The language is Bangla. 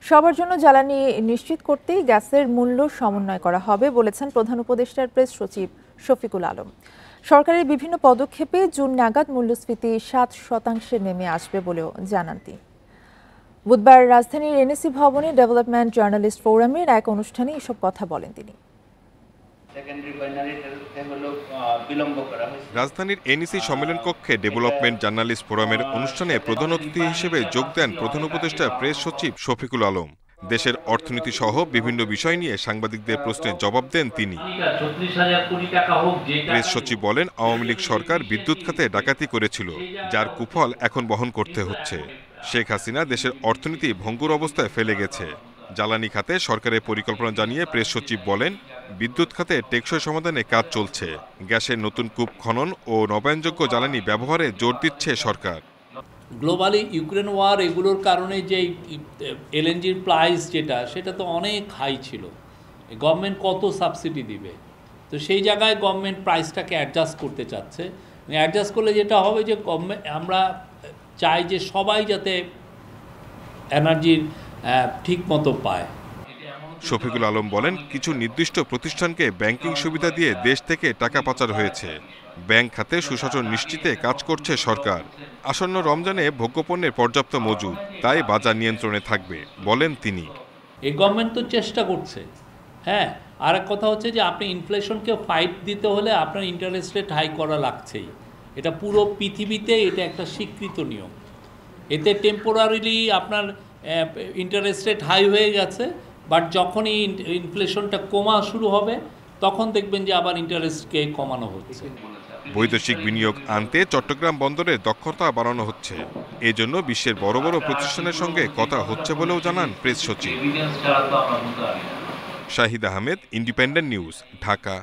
সবার জন্য জ্বালানি নিশ্চিত করতেই গ্যাসের মূল্য সমন্বয় করা হবে বলেছেন প্রধান উপদেষ্টার প্রেস সচিব শফিকুল আলম। সরকারের বিভিন্ন পদক্ষেপে জুন নাগাদ মূল্যস্ফীতি 7% নেমে আসবে বলেও জানান তিনি। বুধবার রাজধানীর এনএসি ভবনে ডেভেলপমেন্ট জার্নালিস্ট ফোরামের এক অনুষ্ঠানে এসব কথা বলেন তিনি। রাজধানীর এনইসি সম্মেলন কক্ষে ডেভেলপমেন্ট জার্নালিস্ট ফোরামের অনুষ্ঠানে প্রধান অতিথি হিসেবে যোগ দেন প্রধান উপদেষ্টা প্রেস সচিব শফিকুল আলম। দেশের অর্থনীতি সহ বিভিন্ন বিষয় নিয়ে সাংবাদিকদের প্রশ্নের জবাব দেন তিনি। প্রেস সচিব বলেন, আওয়ামী লীগ সরকার বিদ্যুৎ খাতে ডাকাতি করেছিল, যার কুফল এখন বহন করতে হচ্ছে। শেখ হাসিনা দেশের অর্থনীতি ভঙ্গুর অবস্থায় ফেলে গেছে। জ্বালানি খাতে সরকারের পরিকল্পনা জানিয়ে প্রেস সচিব বলেন, বিদ্যুৎ খাতে টেকসই সমাধানে কাজ চলছে। গ্যাসের নতুন কূপ খনন ও নবায়নযোগ্য জ্বালানি ব্যবহারে জোর দিচ্ছে সরকার। গ্লোবালি ইউক্রেন ওয়ার এগুলোর কারণে যে এলএনজির প্রাইস সেটা তো অনেক হাই ছিল। গভর্নমেন্ট কত সাবসিডি দিবে? তো সেই জায়গায় গভর্নমেন্ট প্রাইসটাকে অ্যাডজাস্ট করতে চাচ্ছে। অ্যাডজাস্ট করলে যেটা হবে যে গভর্নমেন্ট, আমরা চাই যে সবাই যাতে এনার্জির ঠিক মতো পায়। শফিকুল আলম বলেন, কিছু নির্দিষ্ট প্রতিষ্ঠানকে ব্যাংকিং সুবিধা দিয়ে দেশ থেকে টাকা পাচার হয়েছে। ব্যাংক খাতে সুশাসন নিশ্চিতে কাজ করছে সরকার। আসন্ন রমজানে ভোগ্যপণ্যের পর্যাপ্ত মজুদ, তাই বাজার নিয়ন্ত্রণে থাকবে বলেন তিনি। এই গভর্নমেন্ট তো চেষ্টা করছে। আর এক কথা হচ্ছে যে আপনি ইনফ্লেশনকে ফাইট দিতে হলে আপনার ইন্টারেস্ট রেট হাই করা লাগছেই। এটা পুরো পৃথিবীতে এটা একটা স্বীকৃত নিয়ম। এতে টেম্পোরারিলি আপনার ইন্টারেস্ট রেট হাই হয়ে গেছে, বাট যখনই ইনফ্লেশনটা কমা শুরু হবে তখন দেখবেন যে আবার ইন্টারেস্টকে কমানো হচ্ছে। বৈদেশিক বিনিয়োগ আনতে চট্টগ্রাম বন্দরের দক্ষতা বাড়ানো হচ্ছে। এজন্য বিশ্বের বড় বড় প্রতিষ্ঠানের সঙ্গে কথা হচ্ছে বলেও জানান প্রেস সচিব। Shahid Ahmed, independent news, Dhaka.